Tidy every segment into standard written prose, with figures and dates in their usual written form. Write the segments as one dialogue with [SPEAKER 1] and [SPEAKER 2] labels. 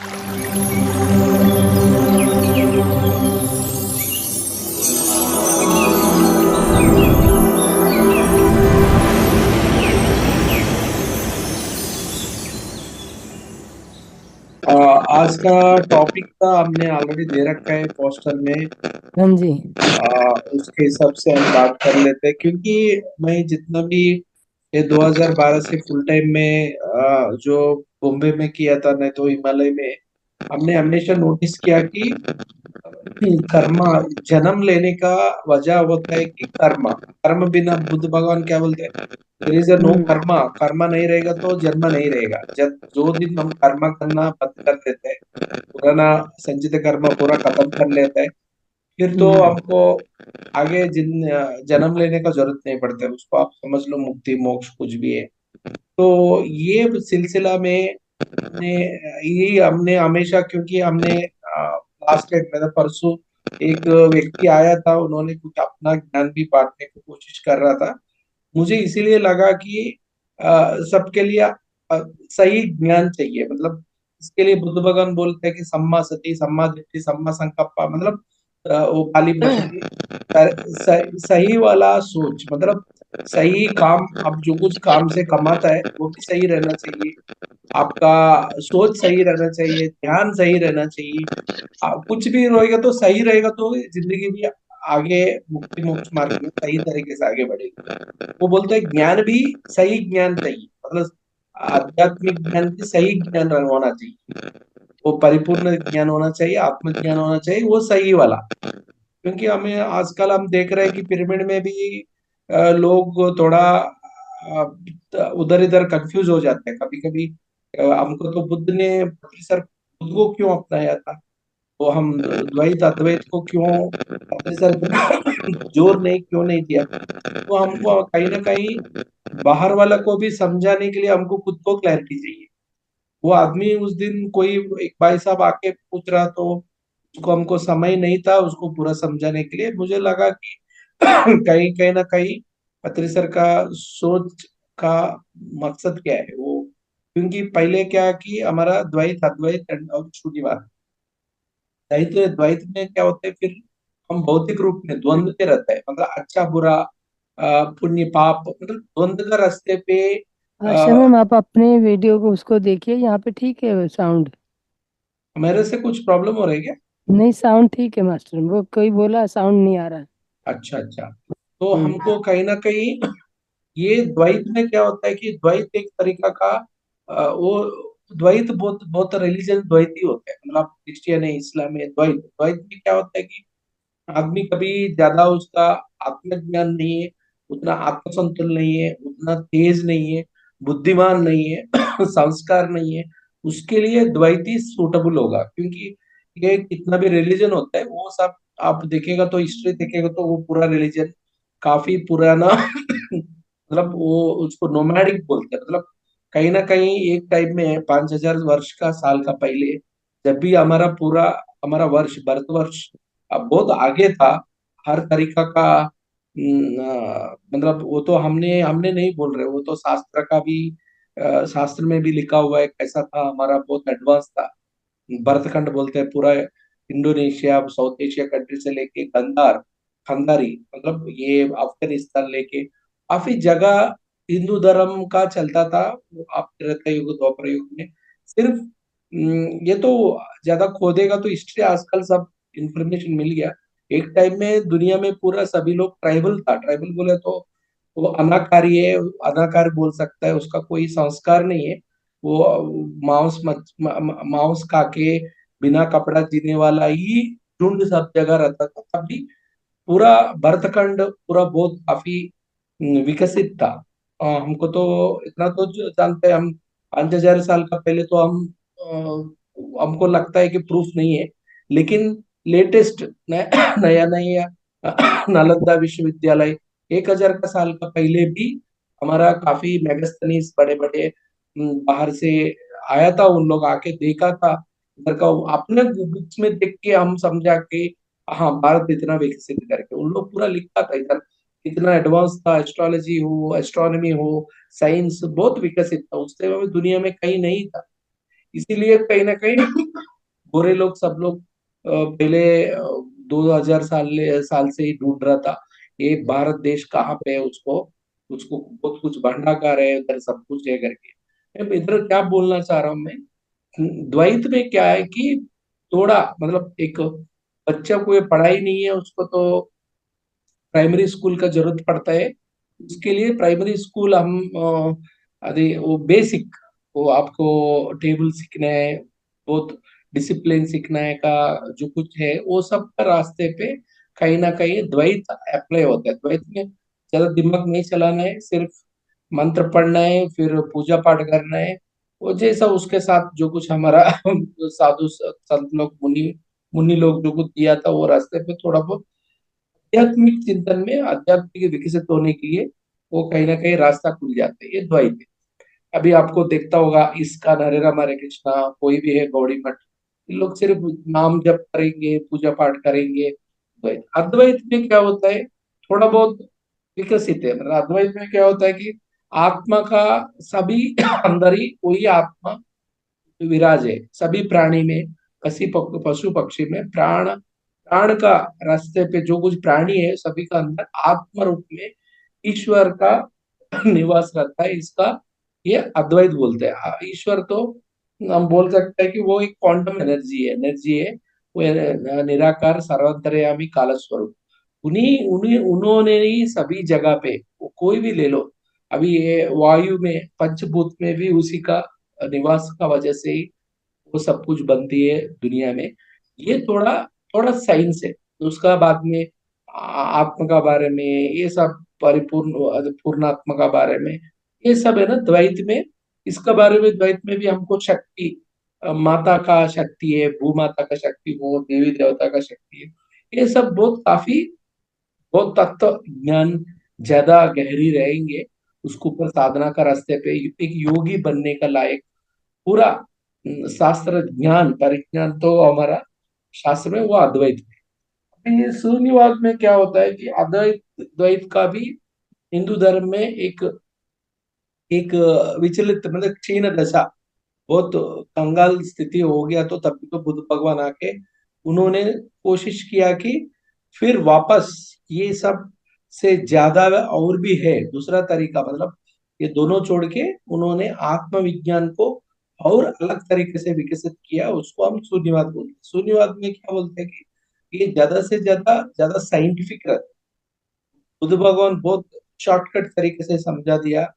[SPEAKER 1] आज का टॉपिक का हमने ऑलरेडी दे रखा है पोस्टर में।
[SPEAKER 2] हाँ जी।
[SPEAKER 1] उसके हिसाब से हम बात कर लेते हैं, क्योंकि मैं जितना भी ये 2012 से फुल टाइम में जो बॉम्बे में किया था, नहीं तो हिमालय में, हमने हमेशा नोटिस किया कि कर्म, जन्म लेने का वजह होता है कि कर्म। कर्म बिना, बुद्ध भगवान क्या बोलते हैं, देयर इज नो
[SPEAKER 2] हम्म।
[SPEAKER 1] कर्मा। कर्मा नहीं रहेगा तो जन्म नहीं रहेगा। जब जो दिन हम कर्म करना बंद कर देते हैं, पुराना संचित कर्म पूरा खत्म कर लेते हैं, फिर तो
[SPEAKER 2] हम्म।
[SPEAKER 1] हमको आगे जन्म लेने का जरूरत नहीं पड़ता है। उसको आप समझ लो मुक्ति मोक्ष कुछ भी है। तो ये सिलसिला में ने ये हमने हमेशा, क्योंकि हमने लास्ट टाइम मतलब परसों एक व्यक्ति आया था, उन्होंने कुछ अपना ज्ञान भी बांटने की कोशिश कर रहा था। मुझे इसीलिए लगा कि सबके लिए सही ज्ञान चाहिए। मतलब इसके लिए बुद्ध भगवान बोलते हैं कि सम्मा सती, सम्मा दिट्ठी, सम्मा संकप्प, मतलब वो पाली भाषा में सही वाला सोच, मतलब सही काम। अब जो कुछ काम से कमाता है वो भी सही रहना चाहिए, आपका सोच सही रहना चाहिए, ध्यान सही रहना चाहिए। कुछ भी रहेगा तो सही रहेगा तो जिंदगी भी आगे मुक्ति मोक्ष मार्ग में सही तरीके से आगे बढ़ेगी। वो बोलते हैं ज्ञान भी सही ज्ञान चाहिए, मतलब आध्यात्मिक ज्ञान भी सही ज्ञान होना चाहिए। वो परिपूर्ण ज्ञान होना चाहिए, आत्मज्ञान होना चाहिए, वो सही वाला। क्योंकि हमें आजकल हम देख रहे हैं कि पिरामिड में भी लोग थोड़ा उधर इधर कंफ्यूज हो जाते हैं कभी कभी। हमको तो बुद्ध ने सर खुद को क्यों अपनाया था, तो हम द्वैत अद्वैत को क्यों अपने सर जोर नहीं क्यों नहीं दिया। तो हमको कहीं ना कहीं बाहर वाला को भी समझाने के लिए हमको खुद को क्लैरिटी चाहिए। वो आदमी उस दिन कोई एक भाई साहब आके पूछ रहा, तो उसको हमको समय नहीं था उसको पूरा समझाने के लिए। मुझे लगा कि कहीं कहीं ना कहीं पत्री सर का सोच का मकसद क्या है वो। क्योंकि पहले क्या है कि हमारा द्वैत अद्वैत और शून्यवाद, द्वैत द्वैत में क्या होता है फिर, हम भौतिक रूप में द्वंद्व पे रहते हैं, मतलब अच्छा बुरा, पुण्य पाप, मतलब द्वंद्व का रास्ते पे।
[SPEAKER 2] आशा मैम, आप अपने वीडियो को उसको देखिए, यहाँ पे ठीक है साउंड।
[SPEAKER 1] मेरे से कुछ प्रॉब्लम हो रही है क्या?
[SPEAKER 2] नहीं, साउंड ठीक है मास्टर, वो कोई बोला साउंड नहीं आ रहा।
[SPEAKER 1] अच्छा अच्छा। तो
[SPEAKER 2] हम्म।
[SPEAKER 1] हमको कहीं ना कहीं ये द्वैत में क्या होता है कि द्वैत एक तरीका का वो द्वैत, बहुत बहुत रिलीजन द्वैत ही होते हैं। मतलब क्रिश्चियन है, इस्लाम है, द्वैत द्वैत में क्या होता है कि आदमी कभी ज्यादा उसका आत्मज्ञान नहीं है, उतना आत्मसंतुलन नहीं है, उतना तेज नहीं है, बुद्धिमान नहीं है, संस्कार नहीं है, उसके लिए द्वैती सूटेबल होगा। क्योंकि ये कितना भी रिलीजन होता है वो सब आप देखेगा तो, हिस्ट्री देखेगा तो वो पूरा रिलीजन काफी पुराना मतलब वो उसको नोमैडिक बोलते हैं। मतलब कहीं ना कहीं एक टाइम में 5,000 वर्ष का साल का पहले, जब भी हमारा पूरा हमारा वर्ष भारत वर्ष अब बहुत आगे था हर तरीका का। मतलब वो तो हमने हमने नहीं बोल रहे, वो तो शास्त्र का भी शास्त्र में भी लिखा हुआ है कैसा था हमारा, बहुत एडवांस था। भरतखंड बोलते हैं पूरा, इंडोनेशिया साउथ एशिया कंट्री से लेके गंधार, खंडारी, मतलब ये अफगानिस्तान लेके काफी जगह हिंदू धर्म का चलता था। वो आप त्रेता युग द्वापर युग में सिर्फ ये तो ज्यादा खोदेगा तो हिस्ट्री आजकल सब इंफॉर्मेशन मिल गया। एक टाइम में दुनिया में पूरा सभी लोग ट्राइबल था। ट्राइबल बोले तो वो अनाकारी है, अनाकार बोल सकता है, उसका कोई संस्कार नहीं है। वो मांस खा के बिना कपड़ा जीने वाला ही झुंड सब जगह रहता था तभी। पूरा भरतखंड पूरा बहुत काफी विकसित था। हमको तो इतना तो जानते हैं हम, 5,000 साल का पहले तो हम हमको लगता है कि प्रूफ नहीं है, लेकिन लेटेस्ट नया नया नालंदा विश्वविद्यालय 1,000 का साल का पहले भी हमारा काफी मेगास्थनीज बड़े बड़े बाहर से आया था, उन लोग आके देखा था इधर का। अपने बुक्स में देख के हम समझा के हाँ भारत इतना विकसित करके, उन लोग पूरा लिखा था इधर इतना एडवांस था। एस्ट्रोलॉजी हो, एस्ट्रोनॉमी हो, साइंस बहुत विकसित था उस समय दुनिया में कहीं नहीं था। इसीलिए कहीं ना कहीं गोरे लोग सब लोग पहले 2000 साल से ही ढूंढ रहा था ये भारत देश कहाँ पे है, उसको उसको बहुत कुछ भंडाकार है उधर, सब कुछ है करके। अब इधर क्या बोलना चाह रहा हूँ मैं, द्वैत में क्या है कि थोड़ा मतलब एक बच्चा को ये पढ़ाई नहीं है उसको तो प्राइमरी स्कूल का जरूरत पड़ता है। उसके लिए प्राइमरी स्कूल हम अरे वो बेसिक, वो आपको टेबल सीखना है, बहुत डिसिप्लिन सीखना है का जो कुछ है वो सब का रास्ते पे कहीं ना कहीं द्वैत अप्लाई होता है। द्वैत में ज्यादा दिमाग नहीं चलाना है, सिर्फ मंत्र पढ़ना है, फिर पूजा पाठ करना है। वो जैसा उसके साथ जो कुछ हमारा साधु संत लोग मुनि मुनि लोग जो कुछ दिया था वो रास्ते पे थोड़ा बहुत आध्यात्मिक चिंतन में आध्यात्मिक विकसित होने के लिए वो कहीं ना कहीं रास्ता खुल जाते हैं, ये द्वैत है। अभी आपको देखता होगा इसका हरे राम हरे कृष्णा कोई भी है गौड़ी मठ, ये लोग सिर्फ नाम जप करेंगे, पूजा पाठ करेंगे। द्वैत अद्वैत में क्या होता है, थोड़ा बहुत विकसित है। मतलब अद्वैत में क्या होता है कि आत्मा का सभी अंदर ही कोई आत्मा विराज है, सभी प्राणी में, पशु पक्षी में प्राण, प्राण का रास्ते पे जो कुछ प्राणी है सभी का अंदर आत्म रूप में ईश्वर का निवास रहता है। इसका ये अद्वैत बोलते हैं। ईश्वर तो हम बोल सकते हैं कि वो एक क्वांटम एनर्जी है, वो निराकार सर्वंतर्यामी काल स्वरूप। उन्हीं उन्हीं उन्होंने ही सभी जगह पे, वो कोई भी ले लो, अभी ये वायु में पंचभूत में भी उसी का निवास का वजह से ही वो सब कुछ बनती है दुनिया में। ये थोड़ा थोड़ा साइंस है। तो उसका बाद में आत्मा का बारे में ये सब, परिपूर्ण पूर्णात्मा का बारे में ये सब है ना द्वैत में। इसका बारे में द्वैत में भी हमको शक्ति, माता का शक्ति है, भू माता का शक्ति हो, देवी देवता का शक्ति है, ये सब बहुत काफी बहुत तत्व ज्ञान ज्यादा गहरी रहेंगे उसके ऊपर साधना का रास्ते पे एक योगी बनने का लायक पूरा शास्त्र ज्ञान परिज्ञान तो हमारा शास्त्र में वो अद्वैत में। ये शून्यवाद में क्या होता है कि अद्वैत द्वैत का भी हिंदू धर्म में एक एक विचलित मतलब क्षीण दशा, बहुत कंगाल स्थिति हो गया। तो तभी तो बुद्ध भगवान आके उन्होंने कोशिश किया कि फिर वापस ये सब से ज्यादा और भी है दूसरा तरीका, मतलब ये दोनों छोड़ के उन्होंने आत्मविज्ञान को और अलग तरीके से विकसित किया, उसको हम शून्यवाद बोलते हैं। शून्यवाद में क्या बोलते हैं कि ये ज्यादा से ज्यादा ज्यादा साइंटिफिक रहता है। बुद्ध भगवान बहुत शॉर्टकट तरीके से समझा दिया,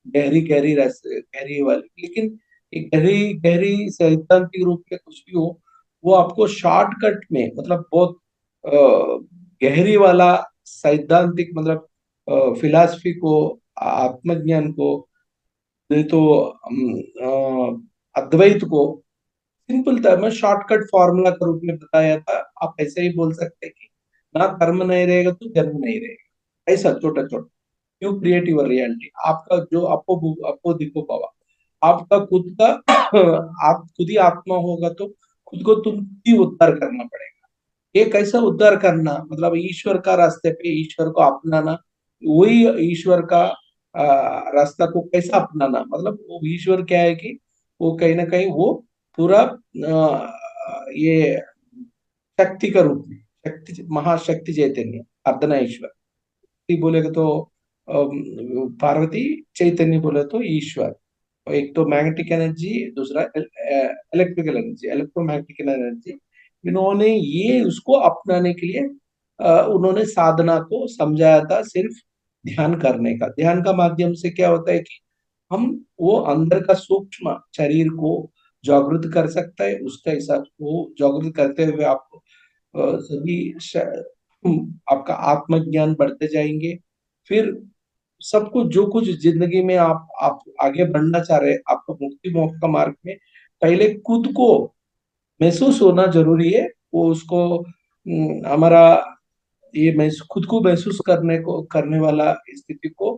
[SPEAKER 1] गहरी गहरी गहरी वाली, लेकिन एक गहरी गहरी सैद्धांतिक रूप में कुछ भी हो वो आपको शॉर्टकट में मतलब बहुत गहरी वाला सैद्धांतिक मतलब फिलॉसफी को, आत्मज्ञान को, नहीं तो अद्वैत को सिंपल टर्म में शॉर्टकट फॉर्मूला के रूप में बताया था। आप ऐसे ही बोल सकते हैं कि ना कर्म नहीं रहेगा तो जन्म नहीं रहेगा, ऐसा छोटा छोटा। यू क्रिएट योर रियलिटी, आपका जो आपको आपको दिखो पावा, आपका खुद का आप खुद ही आत्मा होगा तो खुद को तुम ही उद्धार करना पड़ेगा। ये कैसा उद्धार करना, मतलब ईश्वर का रास्ते पे ईश्वर को अपनाना, वही ईश्वर का रास्ता को कैसा अपनाना, मतलब वो ईश्वर क्या है कि वो कहीं ना कहीं वो पूरा ये शक्ति का रूप में, शक्ति महाशक्ति चैतन्य अर्धना ईश्वर। शक्ति बोलेगा तो पार्वती, चैतन्य बोले तो ईश्वर। और एक तो मैग्नेटिक एनर्जी, दूसरा इलेक्ट्रिकल एनर्जी, इलेक्ट्रोमैग्नेटिक एनर्जी। इन्होंने ये उसको अपनाने के लिए उन्होंने साधना को समझाया था, सिर्फ ध्यान करने का। ध्यान का माध्यम से क्या होता है कि हम वो अंदर का सूक्ष्म शरीर को जागृत कर सकता है, उसका हिसाब वो जागृत करते हुए आपको सभी आपका आत्मज्ञान बढ़ते जाएंगे। फिर सब कुछ जो कुछ जिंदगी में आप आगे बढ़ना चाह रहे हैं आपको मुक्ति मोक्ष का मार्ग में, पहले खुद को महसूस होना जरूरी है। वो उसको हमारा ये खुद को महसूस करने को करने वाला स्थिति को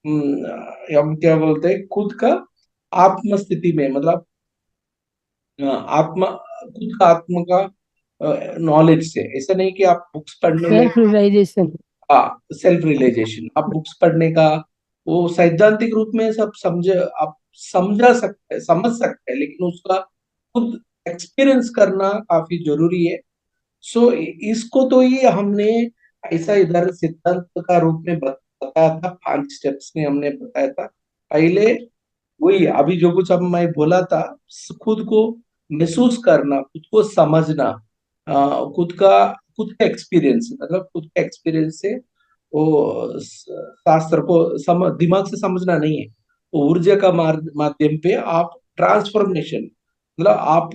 [SPEAKER 1] हम क्या बोलते हैं, खुद का आत्म स्थिति में मतलब आत्मा, खुद का आत्मा का नॉलेज से, ऐसा नहीं कि आप बुक्स पढ़ने में।
[SPEAKER 2] Self realisation.
[SPEAKER 1] हाँ, सेल्फ रियलाइजेशन, आप बुक्स पढ़ने का वो सैद्धांतिक रूप में सब समझ, आप समझा सकते हैं समझ सकते हैं, लेकिन उसका खुद एक्सपीरियंस करना काफी जरूरी है। सो इसको तो ही हमने ऐसा इधर सिद्धांत का रूप में बताया था, 5 स्टेप्स में हमने बताया था। पहले वही अभी जो कुछ अब मैं बोला था, खुद को महसूस करना, खुद को समझना, खुद का एक्सपीरियंस, मतलब खुद के एक्सपीरियंस से वो शास्त्र को दिमाग से समझना नहीं है, वो ऊर्जा का माध्यम पे आप ट्रांसफॉर्मेशन, मतलब आप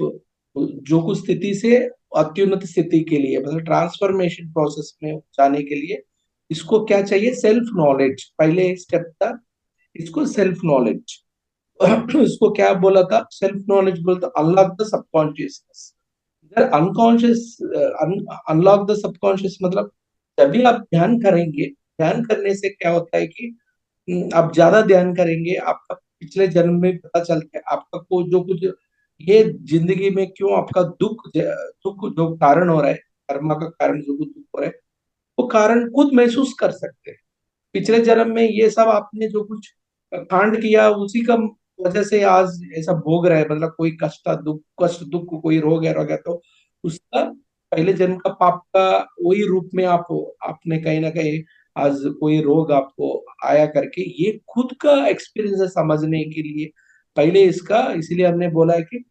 [SPEAKER 1] जो कुछ स्थिति से अत्युन्नत स्थिति के लिए, मतलब ट्रांसफॉर्मेशन प्रोसेस में जाने के लिए इसको क्या चाहिए, सेल्फ नॉलेज। पहले स्टेप था इसको सेल्फ नॉलेज। उसको क्या बोला था, सेल्फ नॉलेज बोलता, अनलॉक द सबकॉन्शियसनेस। इधर अनकॉन्शियस, अनलॉक द सबकॉन्शियस मतलब जब भी आप ध्यान करेंगे, ध्यान करने से क्या होता है कि आप ज्यादा ध्यान करेंगे, आपका पिछले जन्म में पता चलता है आपका को जो कुछ ये जिंदगी में क्यों आपका दुख दुख जो कारण हो रहा है, कर्मा का कारण जो कुछ दुख हो रहा है, वो कारण खुद महसूस कर सकते हैं। पिछले जन्म में ये सब आपने जो कुछ कांड किया उसी का वजह से आज ऐसा भोग रहा है, मतलब कोई कष्ट दुख कोई रोग है तो उसका पहले जन्म का पाप का वही रूप में आपने कहीं ना कहीं आज कोई रोग आपको आया करके, ये खुद का एक्सपीरियंस है समझने के लिए। पहले इसका इसीलिए हमने बोला है कि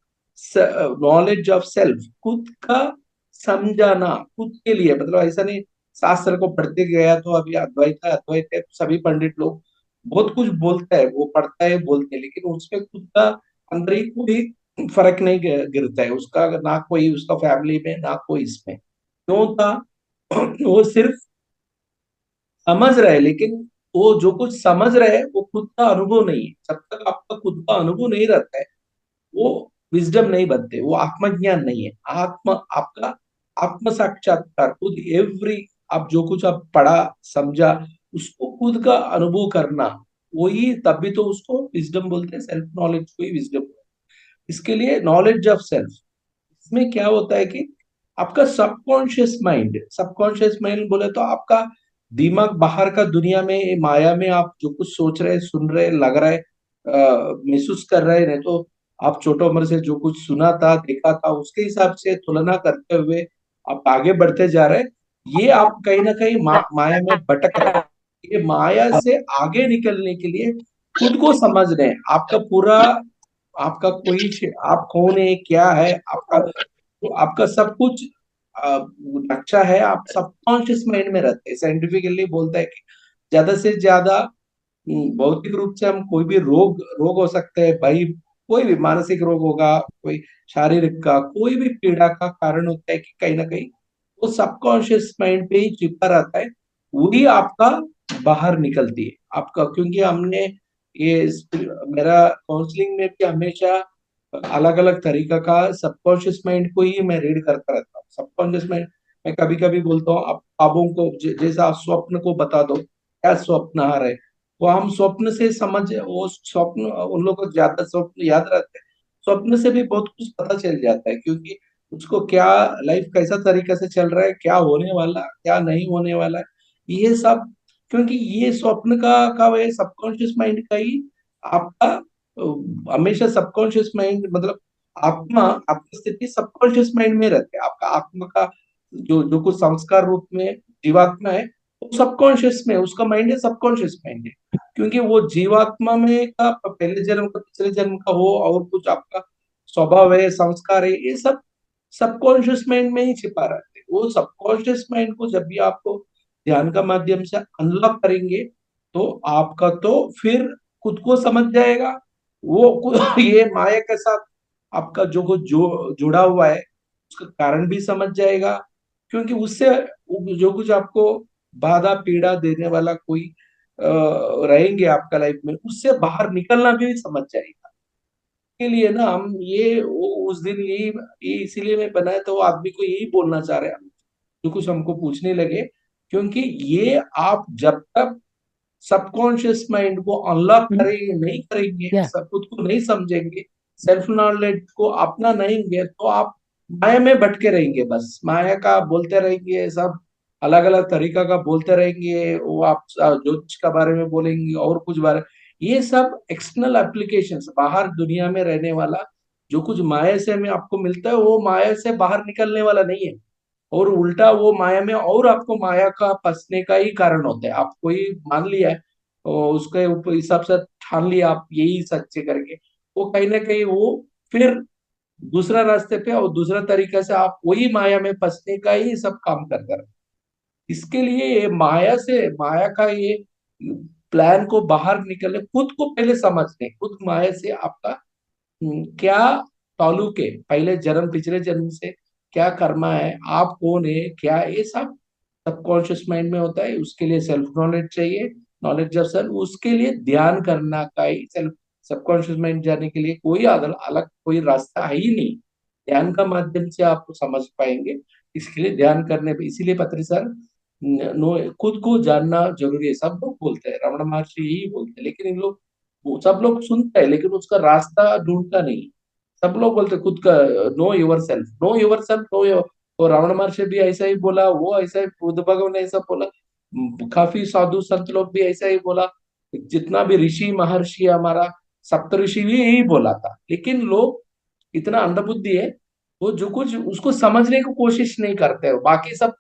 [SPEAKER 1] नॉलेज ऑफ सेल्फ, खुद का समझाना खुद के लिए, मतलब ऐसा नहीं शास्त्र को पढ़ते गया तो अभी अद्वैत है अद्वैत है, सभी पंडित लोग बहुत कुछ बोलता है, वो पढ़ता है बोलते हैं, लेकिन उसमें खुद का अंदर ही कोई फर्क नहीं गिरता है उसका, ना कोई उसका फैमिली में ना कोई इसमें क्यों था। वो सिर्फ समझ रहे, लेकिन वो जो कुछ समझ रहे वो खुद का अनुभव नहीं है। जब तक आपका खुद का अनुभव नहीं रहता है वो विजडम नहीं बनते, वो आत्मज्ञान नहीं है। आपका आत्म साक्षात्कार खुद एवरी, आप जो कुछ आप पढ़ा समझा उसको खुद का अनुभव करना, वही तभी तो उसको विजडम बोलते हैं, सेल्फ नॉलेज को ही विजडम। इसके लिए नॉलेज ऑफ सेल्फ, इसमें क्या होता है कि आपका सबकॉन्शियस माइंड बोले तो आपका दिमाग बाहर का दुनिया में माया में आप जो कुछ सोच रहे सुन रहे लग रहा है, महसूस कर रहे हैं, नहीं तो आप छोटे उम्र से जो कुछ सुना था देखा था उसके हिसाब से तुलना करते हुए आप आगे बढ़ते जा रहे हैं। ये आप कहीं ना कहीं माया में भटक रहे हैं। ये माया से आगे निकलने के लिए खुद को समझ रहे हैं, आपका पूरा, आपका आप कौन है क्या है आपका, तो आपका सब कुछ अच्छा है, आप सबकॉन्शियस माइंड में रहते हैं। साइंटिफिकली बोलता है कि ज्यादा से ज्यादा भौतिक रूप से हम कोई भी रोग रोग हो सकते हैं भाई, कोई भी मानसिक रोग होगा, कोई शारीरिक का कोई भी पीड़ा का कारण होता है कि कहीं ना कहीं वो सबकॉन्शियस माइंड पे ही चिपका रहता है, वही आपका बाहर निकलती है आपका। क्योंकि हमने ये मेरा काउंसलिंग में भी हमेशा अलग अलग तरीका का सबकॉन्शियस माइंड को ही मैं रीड करता रहता हूँ। सबकॉन्शियस माइंड मैं कभी कभी बोलता हूँ आप ख्वाबों को जैसा आप स्वप्न को बता दो क्या स्वप्न आ रहे, वो हम स्वप्न से समझ, वो स्वप्न उन लोगों को ज्यादा स्वप्न याद रहते हैं, स्वप्न से भी बहुत कुछ पता चल जाता है, क्योंकि उसको क्या लाइफ कैसा तरीका से चल रहा है, क्या होने वाला क्या नहीं होने वाला है, ये सब। क्योंकि ये स्वप्न का वो सबकॉन्शियस माइंड का ही आपका हमेशा सबकॉन्शियस माइंड, मतलब आत्मा, आपकी स्थिति सबकॉन्शियस माइंड में रहती है। आपका आत्मा का जो जो कुछ संस्कार रूप में जीवात्मा है वो सबकॉन्शियस में, उसका माइंड है सबकॉन्शियस माइंड है। क्योंकि वो जीवात्मा में का पहले जन्म का पिछले जन्म का हो और कुछ आपका स्वभाव है संस्कार है, ये सब सबकॉन्शियस माइंड में ही छिपा रहते हैं। वो सबकॉन्शियस माइंड को जब भी आपको ध्यान का माध्यम से अनलॉक करेंगे तो आपका तो फिर खुद को समझ जाएगा, ये माया के साथ आपका जो कुछ जुड़ा हुआ है उसका कारण भी समझ जाएगा। क्योंकि उससे जो कुछ आपको बाधा पीड़ा देने वाला कोई रहेंगे आपका लाइफ में, उससे बाहर निकलना भी समझ जाएगा। के लिए ना हम उस दिन ये इसीलिए मैं बनाया था, वो आदमी को यही बोलना चाह रहे हैं हम, जो कुछ हमको पूछने लगे। क्योंकि ये आप जब तक सबकॉन्शियस माइंड को अनलॉक करेंगे नहीं करेंगे,
[SPEAKER 2] क्या?
[SPEAKER 1] सब खुद को नहीं समझेंगे, सेल्फ नॉलेज को अपना नहीं लेंगे, तो आप माया में भटके रहेंगे, बस माया का बोलते रहेंगे, सब अलग अलग तरीका का बोलते रहेंगे, वो आप ज्योतिष का बारे में बोलेंगे और कुछ बारे, ये सब एक्सटर्नल एप्लीकेशंस बाहर दुनिया में रहने वाला जो कुछ माया से हमें आपको मिलता है वो माया से बाहर निकलने वाला नहीं है, और उल्टा वो माया में और आपको माया का फंसने का ही कारण होता है। आप कोई मान लिया है और उसके ऊपर हिसाब से ठान लिया आप यही सच्चे करके, वो कहीं ना कहीं वो फिर दूसरा रास्ते पे और दूसरा तरीका से आप वही माया में फंसने का ही सब काम करता है। इसके लिए ये माया से, माया का ये प्लान को बाहर निकलने, खुद को पहले समझने, खुद माया से आपका क्या ताल्लुक है, पहले जन्म पिछले जन्म से क्या कर्मा है, आप कौन है क्या, ये सब सबकॉन्शियस माइंड में होता है। उसके लिए सेल्फ नॉलेज चाहिए, नॉलेज ऑफ सेल्फ, उसके लिए ध्यान करना का ही सेल्फ, सबकॉन्शियस माइंड जाने के लिए कोई अलग अलग कोई रास्ता है ही नहीं। ध्यान का माध्यम से आप समझ पाएंगे। इसके लिए ध्यान करने पे, इसीलिए पत्री सर नो, खुद को जानना जरूरी है। सब लोग बोलते हैं, रमण महर्षि यही बोलते हैं, लेकिन इन लोग, वो सब लोग सुनते हैं लेकिन उसका रास्ता ढूंढता नहीं। सब लोग बोलते हैं खुद का, know your self, know your self, know your, तो रावण महर्षि भी ऐसा ही बोला, वो ऐसा ही, बुद्ध भगवान ने ऐसा बोला, काफी साधु संत लोग भी ऐसा ही बोला, जितना भी ऋषि महर्षि हमारा सप्तऋषि भी यही बोला था। लेकिन लोग इतना अंधबुद्धि है, वो जो कुछ उसको समझने की कोशिश नहीं करते हो, बाकी सब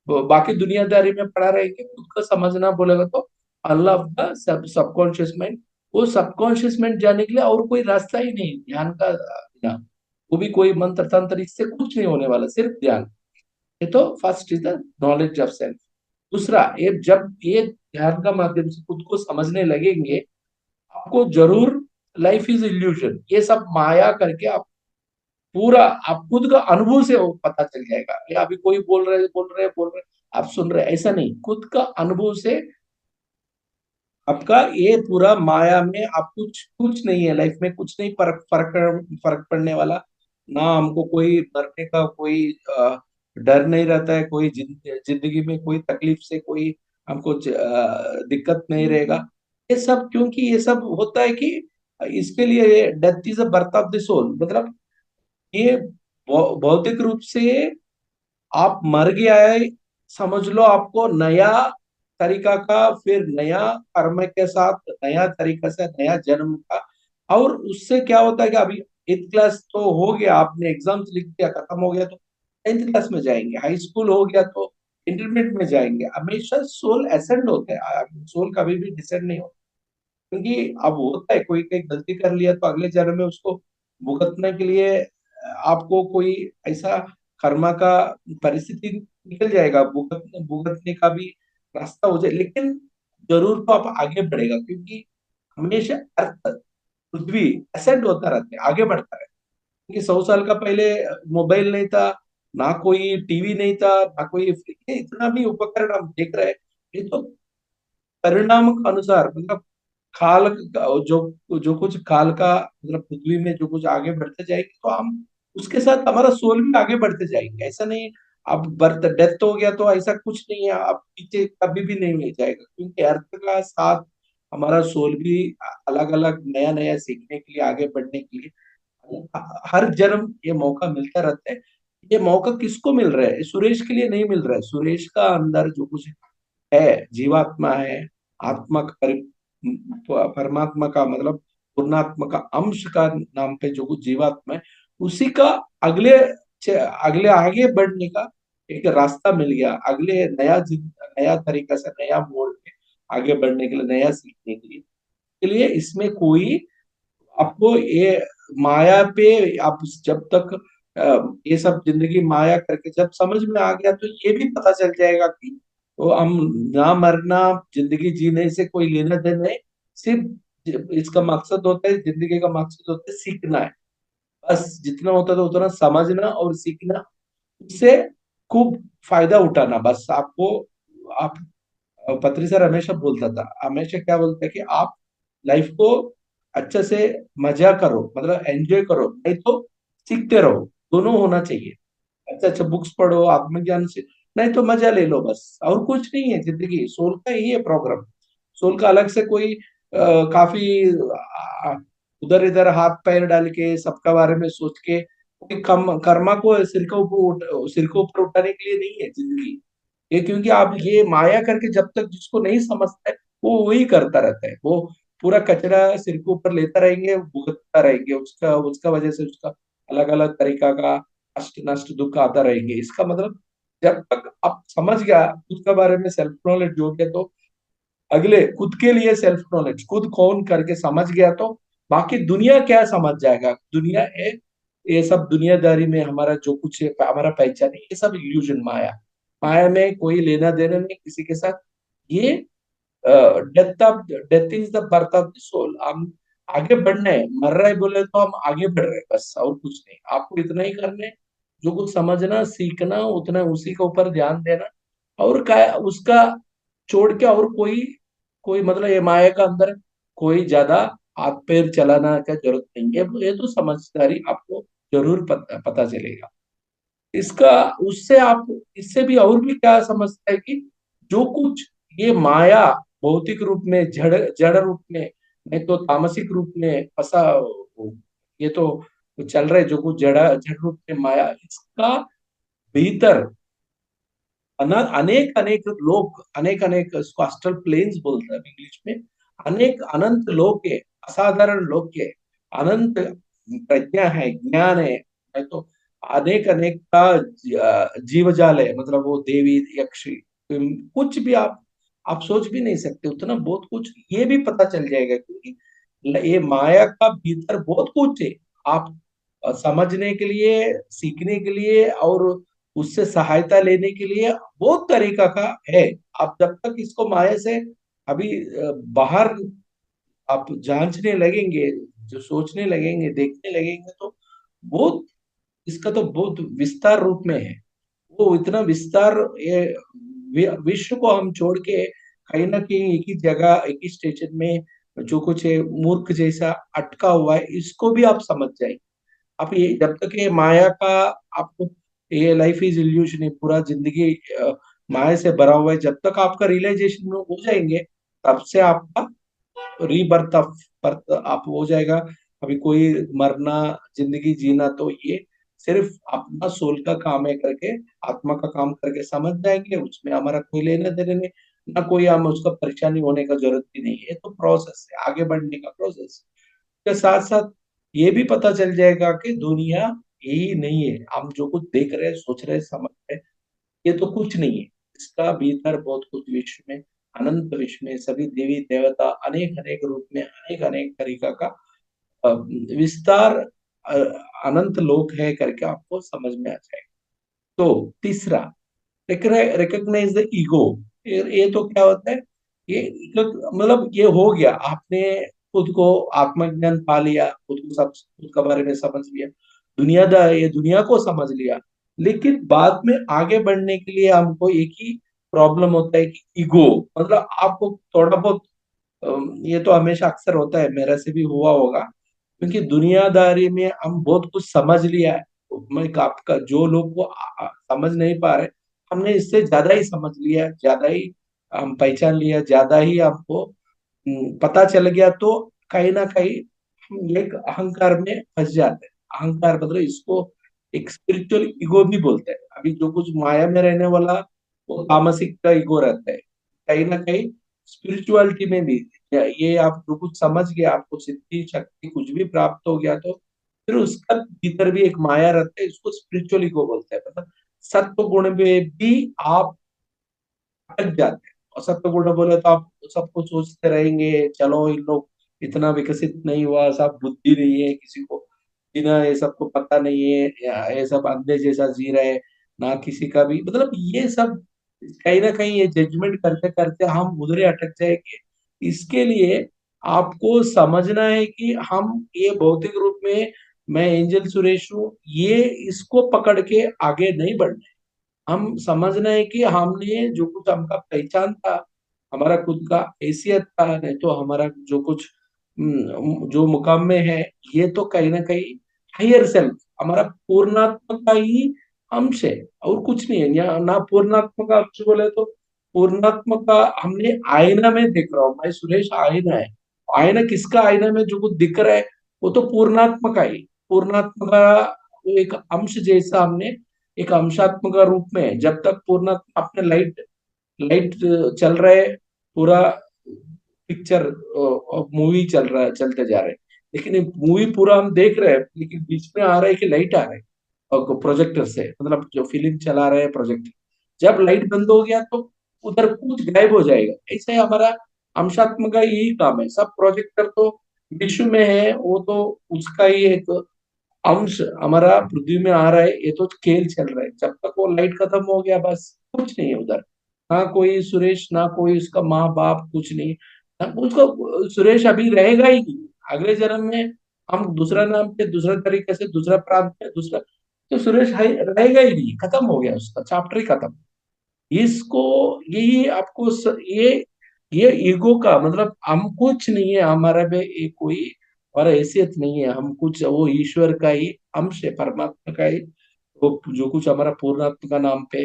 [SPEAKER 1] बाकी दुनियादारी में पड़ा रहेंगे, खुद को समझना बोलेगा तो अल्लाह का सबकॉन्शियस माइंड, वो सबकॉन्शियस माइंड जाने के लिए और कोई रास्ता ही नहीं ध्यान का बिना। वो भी कोई मंत्र तंत्र, इससे कुछ नहीं होने वाला, सिर्फ ध्यान। ये तो first is the knowledge of self. दूसरा, ये जब ये ध्यान का माध्यम से खुद को समझने लगेंगे, आपको जरूर लाइफ इज इल्यूजन, ये सब माया करके आप पूरा, आप खुद का अनुभव से वो पता चल जाएगा। ये अभी कोई बोल रहे आप सुन रहे, ऐसा नहीं, खुद का अनुभव से आपका ये पूरा माया में आप कुछ कुछ नहीं है, लाइफ में कुछ नहीं, फर्क फर्क फर्क पड़ने वाला ना। हमको कोई मरने का कोई डर नहीं रहता है, कोई जिंदगी में कोई तकलीफ से कोई हमको दिक्कत नहीं रहेगा। ये सब क्योंकि ये सब होता है कि इसके लिए death is a birth of the soul, मतलब ये भौतिक रूप से आप मर गया है, समझ लो आपको नया तरीका का, फिर नया कर्म के साथ नया तरीका से नया जन्म का। और उससे क्या होता है कि अभी 8th क्लास तो हो गया, आपने एग्जाम्स लिख दिया, खत्म हो गया, तो 10th क्लास में जाएंगे, हाई स्कूल हो गया तो इंटरमीडिएट में जाएंगे। हमेशा सोल एसेंड होते हैं, सोल कभी भी डिसेंड नहीं होता। क्योंकि अब होता है कोई कोई गलती कर लिया तो अगले जन्म में उसको भुगतने के लिए आपको कोई ऐसा कर्मा का परिस्थिति निकल जाएगा, भुगतने का भी रास्ता हो जाए, लेकिन जरूर तो आप आगे बढ़ेगा, क्योंकि हमेशा अर्थ, पृथ्वी असेंड होता रहता है, आगे बढ़ता है। क्योंकि 100 साल का पहले मोबाइल नहीं था, ना कोई टीवी नहीं था, ना कोई ये इतना भी उपकरण हम देख रहे हैं। ये तो परिणाम के अनुसार, मतलब काल जो जो कुछ काल का, मतलब पृथ्वी में जो कुछ आगे बढ़ते जाएंगे तो हम उसके साथ हमारा सोल भी आगे बढ़ते जाएंगे। ऐसा नहीं अब बर्थ डेथ हो गया तो ऐसा कुछ नहीं है, अब पीछे कभी भी नहीं मिल जाएगा, क्योंकि अर्थ का साथ हमारा सोल भी अलग अलग नया नया सीखने के लिए, आगे बढ़ने के लिए हर जन्म ये मौका मिलता रहता है। ये मौका किसको मिल रहा है? सुरेश के लिए नहीं मिल रहा है। सुरेश का अंदर जो कुछ है, जीवात्मा है, आत्मा का परमात्मा का मतलब पूर्णात्मा का अंश का नाम पे जो कुछ जीवात्मा है, उसी का अगले अगले आगे बढ़ने का एक रास्ता मिल गया, अगले नया तरीका से नया मोड़ पे आगे बढ़ने के लिए, नया सीखने के लिए इसमें कोई आपको ये माया पे, आप जब तक ये सब जिंदगी माया करके जब समझ में आ गया तो ये भी पता चल जाएगा कि वो हम ना मरना, जिंदगी जीने से कोई लेना देना नहीं, सिर्फ इसका मकसद होता है, जिंदगी का मकसद होता है सीखना है। बस जितना होता था उतना समझना और सीखना, उससे खूब फायदा उठाना। बस आपको, आप, पत्री सर हमेशा बोलता था, हमेशा क्या बोलता है कि आप लाइफ को अच्छे से मजा करो, मतलब एंजॉय करो, नहीं तो सीखते रहो, दोनों होना चाहिए। अच्छा अच्छा बुक्स पढ़ो, आत्मज्ञान से, नहीं तो मजा ले लो बस, और कुछ नहीं है जिंदगी, सोल का ही है प्रोग्राम। सोल का अलग से कोई काफी उधर इधर हाथ पैर डाल के सबका बारे में सोच के कोई कम कर्मा को सिर के ऊपर उठाने के लिए नहीं है जिंदगी ये। क्योंकि आप ये माया करके जब तक जिसको नहीं समझता है वो वही करता रहता है, वो पूरा कचरा सिर के ऊपर लेता रहेंगे, भुगतता रहेंगे, उसका उसका वजह से उसका अलग अलग तरीका का कष्ट नष्ट दुख आता रहेंगे। इसका मतलब जब तक आप समझ गया खुद के बारे में, सेल्फ नॉलेज हो गया, तो अगले खुद के लिए सेल्फ नॉलेज, खुद कौन करके समझ गया, तो बाकी दुनिया क्या समझ जाएगा। दुनिया है, ये सब दुनियादारी में हमारा जो कुछ है, हमारा पहचान है, ये सब इल्यूजन, माया। माया में कोई लेना देना नहीं किसी के साथ। ये death is the birth of the soul. हम आगे बढ़ना है, मर रहे बोले तो हम आगे बढ़ रहे हैं, बस और कुछ नहीं। आपको इतना ही करना है, जो कुछ समझना सीखना उतना, उसी के ऊपर ध्यान देना। और का उसका छोड़ के और कोई कोई मतलब ये माया का अंदर कोई ज्यादा हाथ पैर चलाना का जरूरत नहीं है। ये तो समझदारी आपको जरूर पता चलेगा इसका। उससे आप इससे भी और भी क्या समझता है कि जो कुछ ये माया भौतिक रूप में, जड़ जड़ रूप में, नहीं तो तामसिक रूप में फंसा, ये तो चल रहे जो कुछ जड़ रूप में माया, इसका भीतर अनेक अनेक लोग, अनेक अनेक, इसको अस्ट्रल प्लेन्स बोलते हैं इंग्लिश में। अनेक अनंत लोग के, असाधारण लोग के, अनंत प्रज्ञा है, ज्ञान है तो अनेक अनेक का जीव जाल है, मतलब वो देवी यक्ष, कुछ भी आप सोच भी नहीं सकते उतना बहुत कुछ ये भी पता चल जाएगा, क्योंकि ये माया का भीतर बहुत कुछ है। आप समझने के लिए, सीखने के लिए और उससे सहायता लेने के लिए बहुत तरीका का है। आप जब तक इसको माया से अभी बाहर आप जांचने लगेंगे, जो सोचने लगेंगे, देखने लगेंगे, तो बहुत इसका तो बहुत विस्तार रूप में है। वो इतना विस्तार, ये विश्व को हम छोड़ के कहीं ना कहीं एक ही जगह, एक ही स्टेशन में जो कुछ है मूर्ख जैसा अटका हुआ है, इसको भी आप समझ जाएंगे। आप ये जब तक ये माया का आपको, ये लाइफ इज इल्यूशन है, पूरा जिंदगी माया से भरा हुआ है, जब तक आपका रियलाइजेशन में हो जाएंगे, तब से आपका रीबर्थ ऑफ बर्थ आप हो जाएगा। अभी कोई मरना, जिंदगी जीना, तो ये सिर्फ अपना सोल का काम है करके, आत्मा का काम करके समझ जाएंगे। उसमें हमारा कोई लेना देना नहीं, ना कोई हम उसका परेशानी होने का जरूरत भी नहीं है। तो प्रोसेस है, आगे बढ़ने का प्रोसेस के साथ साथ ये भी पता चल जाएगा कि दुनिया यही नहीं है। हम जो कुछ देख रहे हैं, सोच रहे हैं, समझ रहे हैं, ये तो कुछ नहीं है। इसका भीतर बहुत कुछ विश्व में, अनंत विश्व में सभी देवी देवता अनेक अनेक रूप में, अनेक अनेक तरीका का विस्तार, अ, अनंत लोक है करके आपको समझ में आ जाएगा। तो तीसरा, रिकॉग्नाइज द ईगो। ये तो क्या होता है, ये मतलब ये हो गया, आपने खुद को आत्मज्ञान पा लिया, खुद को सब खुद के बारे में समझ लिया, दुनियादार ये दुनिया को समझ लिया। लेकिन बाद में आगे बढ़ने के लिए हमको एक ही प्रॉब्लम होता है कि ईगो, मतलब आपको थोड़ा बहुत ये तो हमेशा अक्सर होता है, मेरे से भी हुआ होगा, क्योंकि दुनियादारी में हम बहुत कुछ समझ लिया है। मैं आपका जो लोग वो समझ नहीं पा रहे, हमने इससे ज्यादा ही समझ लिया, ज्यादा ही हम पहचान लिया, ज्यादा ही हमको पता चल गया, तो कहीं ना कहीं हम एक अहंकार में फंस जाते हैं। अहंकार मतलब इसको एक स्पिरिचुअल ईगो भी बोलते हैं। अभी जो कुछ माया में रहने वाला वो तामसिक का ईगो रहता है। कहीं ना कहीं स्पिरिचुअलिटी में भी ये आप जो कुछ समझ गए, आपको सिद्धि शक्ति कुछ भी प्राप्त हो गया, तो फिर उसका भीतर भी एक माया रहता है, इसको स्पिरिचुअल ईगो बोलते हैं। मतलब सत्व गुण में भी आप अटक जाते हैं। और सत्व गुण बोले तो आप सब कुछ सोचते रहेंगे, चलो इन लोग इतना विकसित नहीं हुआ, सब बुद्धि नहीं है किसी को, बिना ये सबको पता नहीं है, या ये सब अंधे जैसा जी रहे, ना किसी का भी मतलब ये सब कहीं ना कहीं ये जजमेंट करते करते हम उधरे अटक जाएंगे। इसके लिए आपको समझना है कि हम ये भौतिक रूप में, मैं एंजल सुरेश हूँ, ये इसको पकड़ के आगे नहीं बढ़ना। हम समझना है कि हमने जो कुछ हमका पहचान था, हमारा खुद का हैसियत था, नहीं तो हमारा जो कुछ जो मुकाम में है, ये तो कहीं ना कहीं हायर सेल्फ, हमारा पूर्णात्मा का ही अंश है, और कुछ नहीं है। या ना पूर्णात्मा का अंश बोले तो पूर्णात्मा का हमने आईना में देख रहा हूँ, मैं सुरेश आईना है। आईना किसका, आईना में जो कुछ दिख रहा है वो तो पूर्णात्मा का ही, पूर्णात्मा का वो एक अंश जैसा हमने, एक अंशात्मक रूप में है। जब तक पूर्ण अपने लाइट लाइट चल रहा है, पूरा पिक्चर मूवी चल रहा है, चलते जा रहे हैं। लेकिन मूवी पूरा हम देख रहे हैं, लेकिन बीच में आ रहा है कि लाइट आ रहा है और प्रोजेक्टर से, मतलब जो फिल्म चला रहे हैं प्रोजेक्टर, जब लाइट बंद हो गया तो उधर कुछ गायब हो जाएगा। ऐसे ही हमारा अंशात्मक का यही काम है। सब प्रोजेक्टर तो विश्व में है, वो तो उसका ही एक अंश हमारा पृथ्वी में आ रहा है। ये तो खेल चल रहा है, जब तक वो लाइट खत्म हो गया बस कुछ नहीं है उधर। ना कोई सुरेश, ना कोई उसका माँ बाप, कुछ नहीं। ना उसको सुरेश अभी रहेगा ही नहीं। अगले जन्म में हम दूसरा नाम पे, दूसरा तरीके से, दूसरा प्रांत पे, दूसरा, तो सुरेश रहेगा ही नहीं, खत्म हो गया, उसका चैप्टर ही खत्म। इसको, यही आपको ये ईगो का मतलब, हम कुछ नहीं है, हमारा में ये कोई और हैसियत नहीं है, हम कुछ वो ईश्वर का ही अंश है, परमात्मा का ही, वो जो कुछ हमारा पूर्णात्मा का नाम पे